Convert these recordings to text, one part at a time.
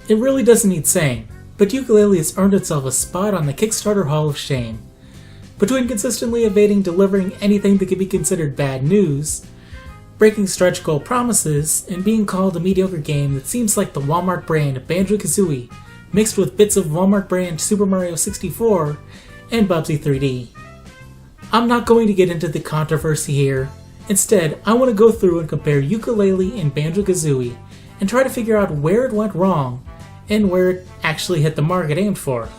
It really doesn't need saying, but Yooka Laylee has earned itself a spot on the Kickstarter Hall of Shame. Between consistently evading delivering anything that could be considered bad news, breaking stretch goal promises, and being called a mediocre game that seems like the Walmart brand of Banjo-Kazooie mixed with bits of Walmart brand Super Mario 64 and Bubsy 3D. I'm not going to get into the controversy here. Instead, I want to go through and compare Yooka Laylee and Banjo-Kazooie and try to figure out where it went wrong and where it actually hit the mark it aimed for.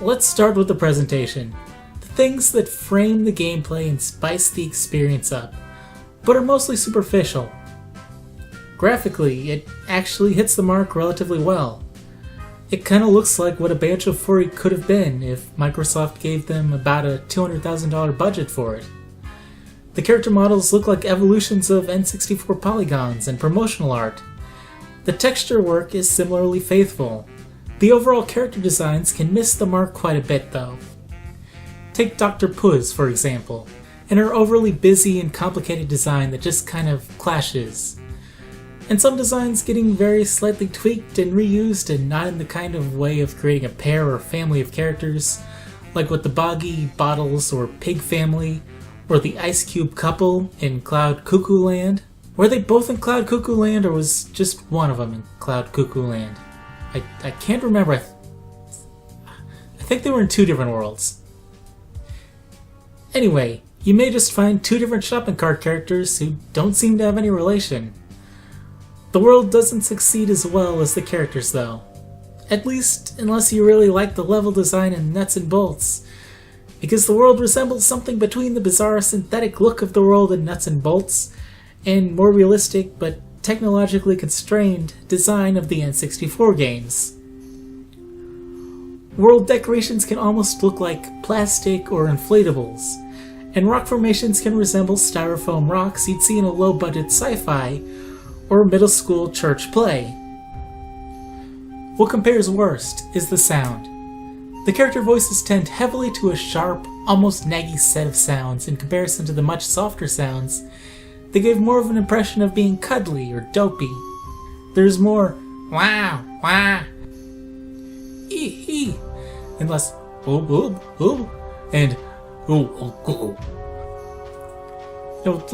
Let's start with the presentation. The things that frame the gameplay and spice the experience up, but are mostly superficial. Graphically, it actually hits the mark relatively well. It kinda looks like what a Banjo-Tooie could have been if Microsoft gave them about a $200,000 budget for it. The character models look like evolutions of N64 polygons and promotional art. The texture work is similarly faithful. The overall character designs can miss the mark quite a bit though. Take Dr. Puz, for example, and her overly busy and complicated design that just kind of clashes. And some designs getting very slightly tweaked and reused and not in the kind of way of creating a pair or family of characters, like with the Boggy, Bottles, or Pig family, or the Ice Cube couple in Cloud Cuckoo Land. Were they both in Cloud Cuckoo Land, or was just one of them in Cloud Cuckoo Land? I can't remember. I think they were in two different worlds. Anyway, you may just find two different shopping cart characters who don't seem to have any relation. The world doesn't succeed as well as the characters though. At least unless you really like the level design and nuts and bolts. Because the world resembles something between the bizarre synthetic look of the world in Nuts and Bolts and more realistic but technologically constrained design of the N64 games. World decorations can almost look like plastic or inflatables, and rock formations can resemble styrofoam rocks you'd see in a low-budget sci-fi or middle school church play. What compares worst is the sound. The character voices tend heavily to a sharp, almost naggy set of sounds in comparison to the much softer sounds that gave more of an impression of being cuddly or dopey. There's more wow, wah, ee, and less oob, oob, oob, and ooh, ooh, ooh. No,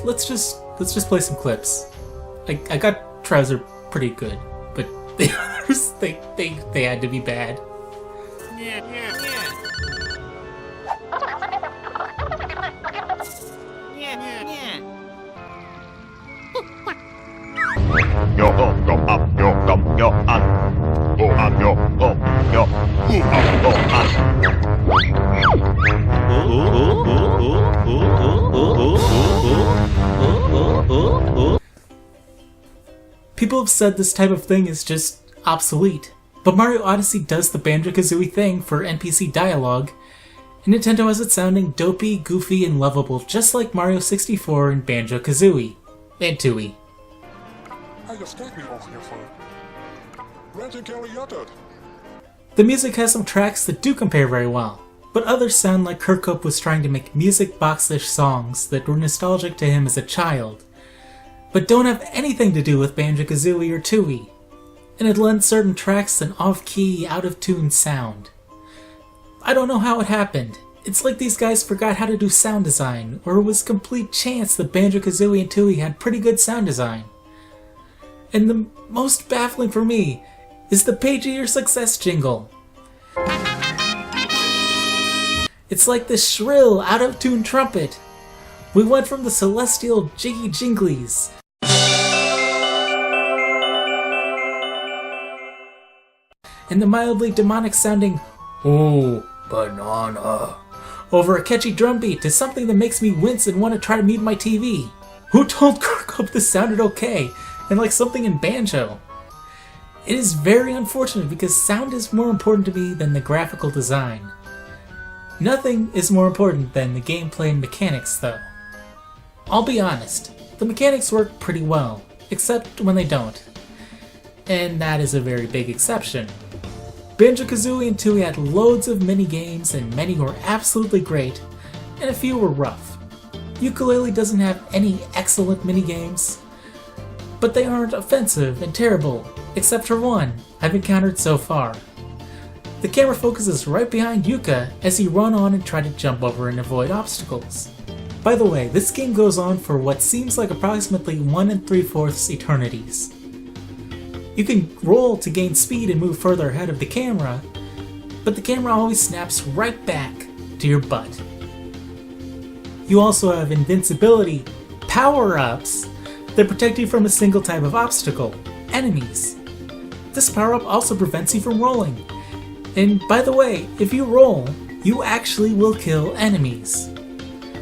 let's just play some clips. I got Trouser pretty good, but the others, they had to be bad. People have said this type of thing is just obsolete, but Mario Odyssey does the Banjo-Kazooie thing for NPC dialogue, and Nintendo has it sounding dopey, goofy, and lovable just like Mario 64 and Banjo-Kazooie. And Tooie. The music has some tracks that do compare very well, but others sound like Kirkhope was trying to make music box-ish songs that were nostalgic to him as a child, but don't have anything to do with Banjo-Kazooie or Tooie, and it lends certain tracks an off-key, out-of-tune sound. I don't know how it happened. It's like these guys forgot how to do sound design, or it was complete chance that Banjo-Kazooie and Tooie had pretty good sound design. And the most baffling for me is the Page of Your Success jingle. It's like this shrill, out-of-tune trumpet. We went from the celestial jiggy jinglies and the mildly demonic sounding "Oh, banana" over a catchy drum beat to something that makes me wince and want to try to mute my TV. Who told Kirkhope this sounded okay and like something in Banjo? It is very unfortunate because sound is more important to me than the graphical design. Nothing is more important than the gameplay and mechanics though. I'll be honest, the mechanics work pretty well, except when they don't. And that is a very big exception. Banjo-Kazooie and Tooie had loads of mini-games and many were absolutely great, and a few were rough. Yooka Laylee doesn't have any excellent mini-games, but they aren't offensive and terrible, except for one I've encountered so far. The camera focuses right behind Yooka as you run on and try to jump over and avoid obstacles. By the way, this game goes on for what seems like approximately 1 3/4 eternities. You can roll to gain speed and move further ahead of the camera, but the camera always snaps right back to your butt. You also have invincibility power-ups that protect you from a single type of obstacle, enemies. This power-up also prevents you from rolling. And by the way, if you roll, you actually will kill enemies.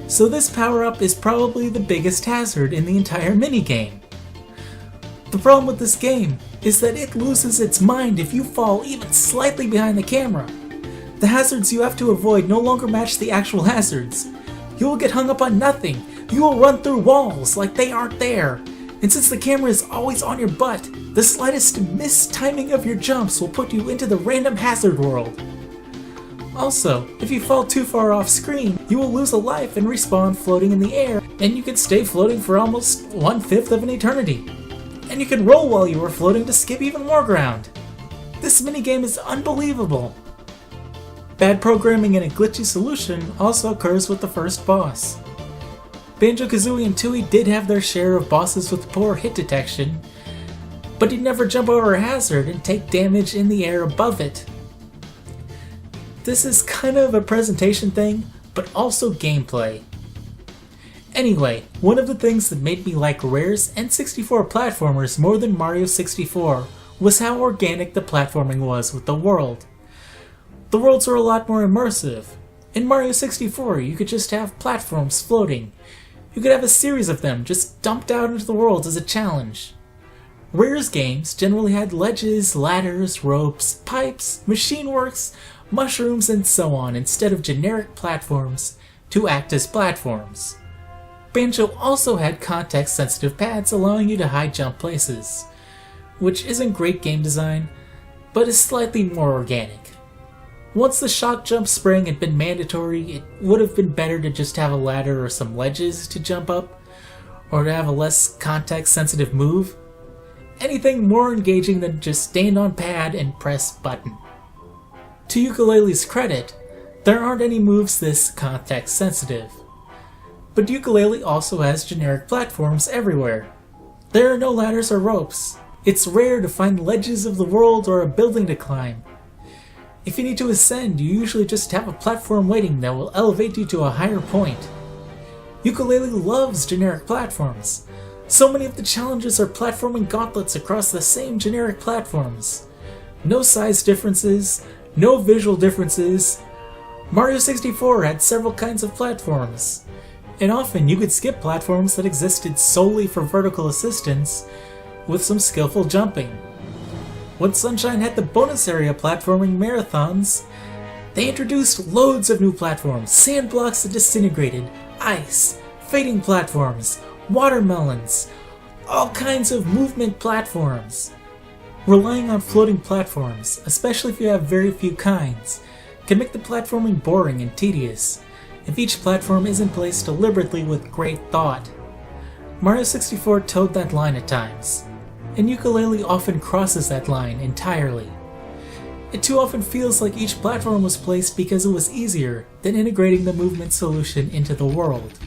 So this power-up is probably the biggest hazard in the entire minigame. The problem with this game is that it loses its mind if you fall even slightly behind the camera. The hazards you have to avoid no longer match the actual hazards. You will get hung up on nothing. You will run through walls like they aren't there. And since the camera is always on your butt, the slightest mistiming of your jumps will put you into the random hazard world. Also, if you fall too far off screen, you will lose a life and respawn floating in the air, and you can stay floating for almost 1/5 of an eternity. And you can roll while you are floating to skip even more ground. This minigame is unbelievable. Bad programming and a glitchy solution also occurs with the first boss. Banjo-Kazooie and Tooie did have their share of bosses with poor hit detection, but you'd never jump over a hazard and take damage in the air above it. This is kind of a presentation thing, but also gameplay. Anyway, one of the things that made me like Rare's N64 platformers more than Mario 64 was how organic the platforming was with the world. The worlds were a lot more immersive. In Mario 64, you could just have platforms floating. You could have a series of them just dumped out into the world as a challenge. Rare's games generally had ledges, ladders, ropes, pipes, machine works, mushrooms, and so on instead of generic platforms to act as platforms. Banjo also had context-sensitive pads allowing you to high jump places, which isn't great game design, but is slightly more organic. Once the shock jump spring had been mandatory, it would have been better to just have a ladder or some ledges to jump up, or to have a less context-sensitive move. Anything more engaging than just stand on pad and press button. To Yooka Laylee's credit, there aren't any moves this context-sensitive. But Yooka Laylee also has generic platforms everywhere. There are no ladders or ropes. It's rare to find ledges of the world or a building to climb. If you need to ascend, you usually just have a platform waiting that will elevate you to a higher point. Yooka Laylee loves generic platforms. So many of the challenges are platforming gauntlets across the same generic platforms. No size differences, no visual differences. Mario 64 had several kinds of platforms, and often you could skip platforms that existed solely for vertical assistance with some skillful jumping. When Sunshine had the bonus area platforming marathons, they introduced loads of new platforms, sand blocks that disintegrated, ice, fading platforms, watermelons, all kinds of movement platforms. Relying on floating platforms, especially if you have very few kinds, can make the platforming boring and tedious if each platform isn't placed deliberately with great thought. Mario 64 towed that line at times, and Yooka Laylee often crosses that line entirely. It too often feels like each platform was placed because it was easier than integrating the movement solution into the world.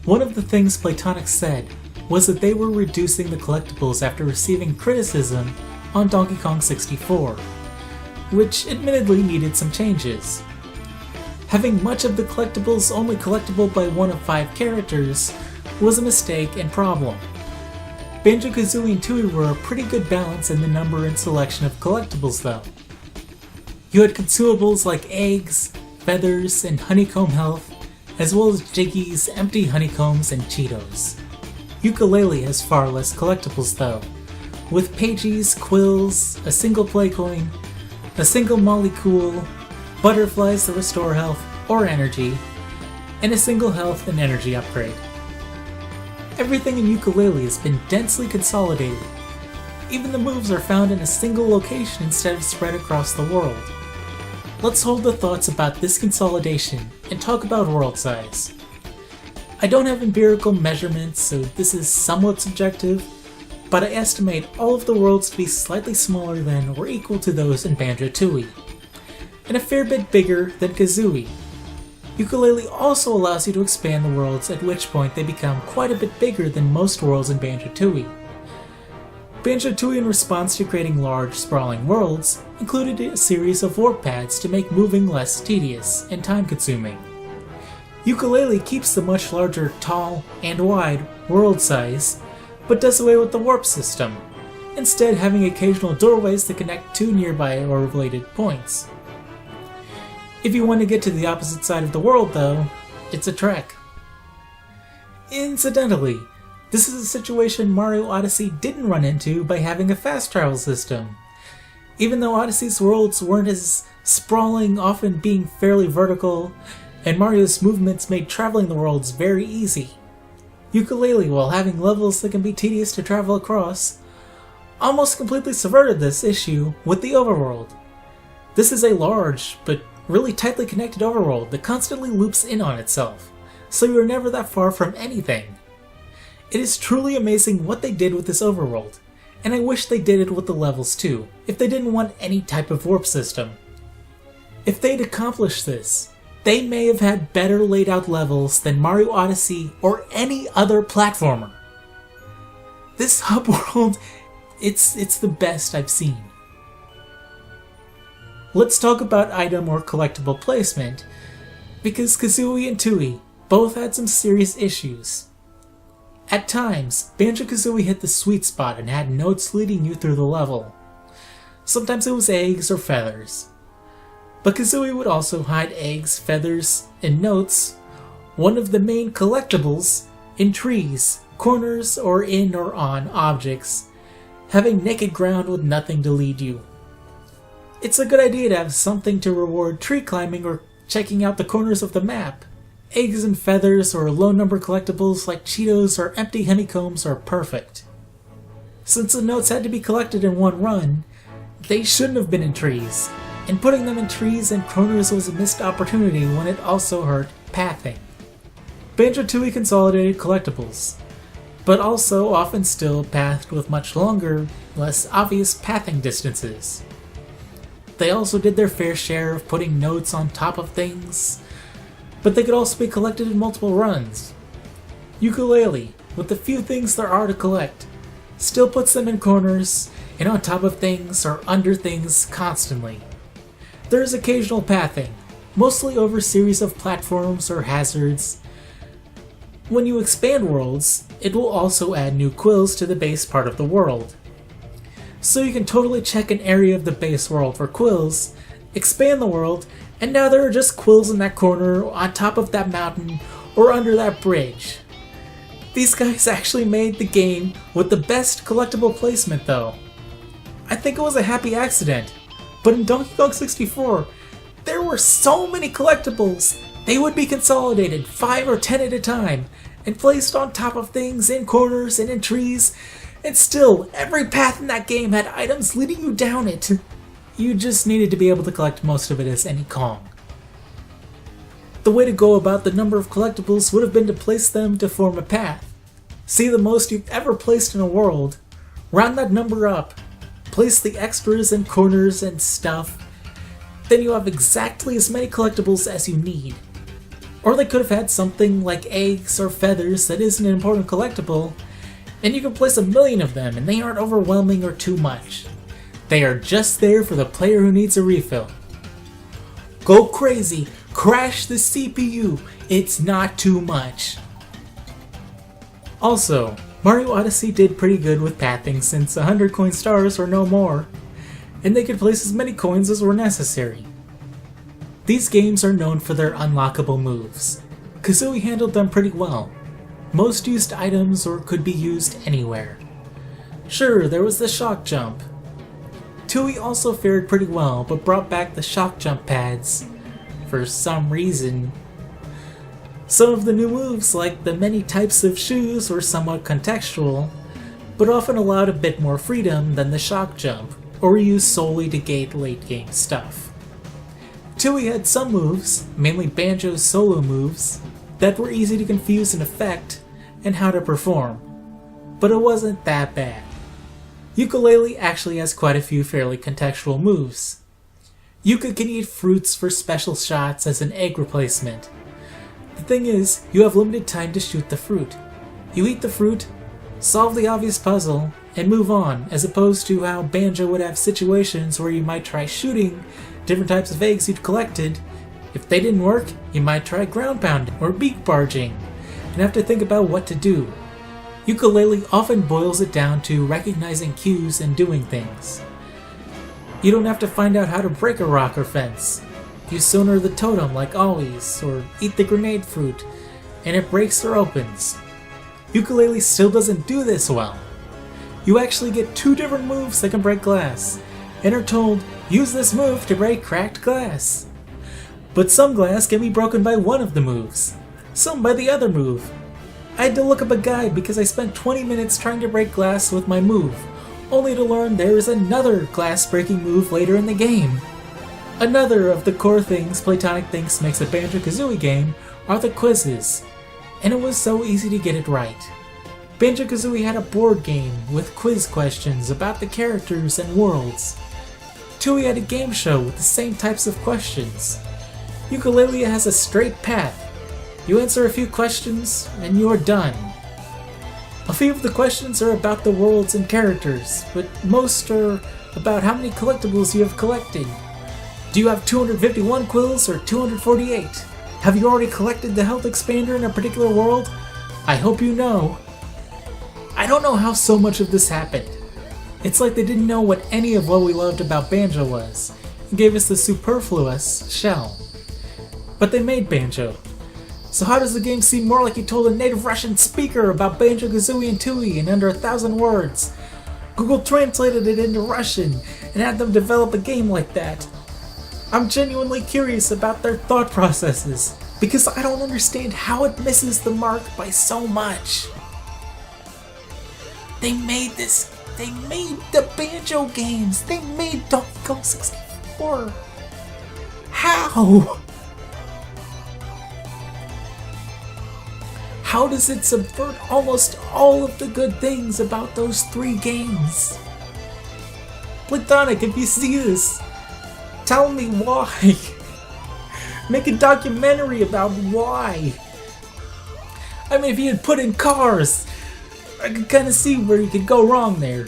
One of the things Playtonic said was that they were reducing the collectibles after receiving criticism on Donkey Kong 64, which admittedly needed some changes. Having much of the collectibles only collectible by one of 5 characters was a mistake and problem. Banjo-Kazooie and Tooie were a pretty good balance in the number and selection of collectibles though. You had consumables like eggs, feathers, and honeycomb health, as well as Jiggies, empty honeycombs, and Cheetos. Yooka Laylee has far less collectibles though, with pages, quills, a single play coin, a single molecule, butterflies that restore health or energy, and a single health and energy upgrade. Everything in Yooka Laylee has been densely consolidated. Even the moves are found in a single location instead of spread across the world. Let's hold the thoughts about this consolidation and talk about world size. I don't have empirical measurements, so this is somewhat subjective, but I estimate all of the worlds to be slightly smaller than or equal to those in Banjo-Tooie, and a fair bit bigger than Kazooie. Yooka Laylee also allows you to expand the worlds, at which point they become quite a bit bigger than most worlds in Banjo-Tooie. Banjo-Tooie, in response to creating large, sprawling worlds, included a series of warp pads to make moving less tedious and time-consuming. Yooka Laylee keeps the much larger, tall, and wide world size, but does away with the warp system, instead having occasional doorways that connect two nearby or related points. If you want to get to the opposite side of the world, though, it's a trek. Incidentally, this is a situation Mario Odyssey didn't run into by having a fast travel system. Even though Odyssey's worlds weren't as sprawling, often being fairly vertical, and Mario's movements made traveling the worlds very easy. Yooka Laylee, while having levels that can be tedious to travel across, almost completely subverted this issue with the overworld. This is a large, but really tightly connected overworld that constantly loops in on itself, so you are never that far from anything. It is truly amazing what they did with this overworld, and I wish they did it with the levels too, if they didn't want any type of warp system. If they'd accomplished this, they may have had better laid out levels than Mario Odyssey or any other platformer. This hub world, it's the best I've seen. Let's talk about item or collectible placement, because Kazooie and Tooie both had some serious issues. At times, Banjo-Kazooie hit the sweet spot and had notes leading you through the level. Sometimes it was eggs or feathers. But Kazooie would also hide eggs, feathers, and notes, one of the main collectibles, in trees, corners, or in or on objects, having naked ground with nothing to lead you. It's a good idea to have something to reward tree climbing or checking out the corners of the map. Eggs and feathers or low-number collectibles like Cheetos or empty honeycombs are perfect. Since the notes had to be collected in one run, they shouldn't have been in trees, and putting them in trees and corners was a missed opportunity when it also hurt pathing. Banjo-Tooie consolidated collectibles, but also often still pathed with much longer, less obvious pathing distances. They also did their fair share of putting notes on top of things, but they could also be collected in multiple runs. Yooka Laylee, with the few things there are to collect, still puts them in corners and on top of things or under things constantly. There is occasional pathing, mostly over a series of platforms or hazards. When you expand worlds, it will also add new quills to the base part of the world. So you can totally check an area of the base world for quills, expand the world, and now there are just quills in that corner, on top of that mountain, or under that bridge. These guys actually made the game with the best collectible placement though. I think it was a happy accident, but in Donkey Kong 64, there were so many collectibles, they would be consolidated 5 or 10 at a time, and placed on top of things, in corners, and in trees, and still, every path in that game had items leading you down it. You just needed to be able to collect most of it as any Kong. The way to go about the number of collectibles would have been to place them to form a path. See the most you've ever placed in a world, round that number up, place the extras and corners and stuff, then you have exactly as many collectibles as you need. Or they could have had something like eggs or feathers that isn't an important collectible, and you can place 1,000,000 of them and they aren't overwhelming or too much. They are just there for the player who needs a refill. Go crazy, crash the CPU, it's not too much. Also, Mario Odyssey did pretty good with pathing since 100 coin stars or no more, and they could place as many coins as were necessary. These games are known for their unlockable moves. Kazooie handled them pretty well. Most used items or could be used anywhere. Sure, there was the shock jump. Tooie also fared pretty well, but brought back the shock jump pads for some reason. Some of the new moves, like the many types of shoes, were somewhat contextual, but often allowed a bit more freedom than the shock jump, or were used solely to gate late game stuff. Tooie had some moves, mainly Banjo's solo moves, that were easy to confuse in effect and how to perform, but it wasn't that bad. Yooka Laylee actually has quite a few fairly contextual moves. Yooka can eat fruits for special shots as an egg replacement. The thing is, you have limited time to shoot the fruit. You eat the fruit, solve the obvious puzzle, and move on, as opposed to how Banjo would have situations where you might try shooting different types of eggs you'd collected. If they didn't work, you might try ground pounding or beak barging, and have to think about what to do. Yooka Laylee often boils it down to recognizing cues and doing things. You don't have to find out how to break a rock or fence. You sonar the totem like always, or eat the grenade fruit, and it breaks or opens. Yooka Laylee still doesn't do this well. You actually get 2 different moves that can break glass, and are told, use this move to break cracked glass. But some glass can be broken by one of the moves, some by the other move. I had to look up a guide because I spent 20 minutes trying to break glass with my move, only to learn there is another glass breaking move later in the game. Another of the core things Playtonic thinks makes a Banjo-Kazooie game are the quizzes, and it was so easy to get it right. Banjo-Kazooie had a board game with quiz questions about the characters and worlds. Tooie had a game show with the same types of questions. Yooka Laylee has a straight path. You answer a few questions, and you are done. A few of the questions are about the worlds and characters, but most are about how many collectibles you have collected. Do you have 251 quills or 248? Have you already collected the health expander in a particular world? I hope you know. I don't know how so much of this happened. It's like they didn't know what any of what we loved about Banjo was, and gave us the superfluous shell. But they made Banjo. So how does the game seem more like you told a native Russian speaker about Banjo-Kazooie and Tooie in under 1,000 words? Google translated it into Russian and had them develop a game like that. I'm genuinely curious about their thought processes, because I don't understand how it misses the mark by so much. They made the Banjo games, they made Donkey Kong 64. How? How does it subvert almost all of the good things about those 3 games? Playtonic, if you see this, tell me why. Make a documentary about why. I mean, if you had put in cars, I could kind of see where you could go wrong there.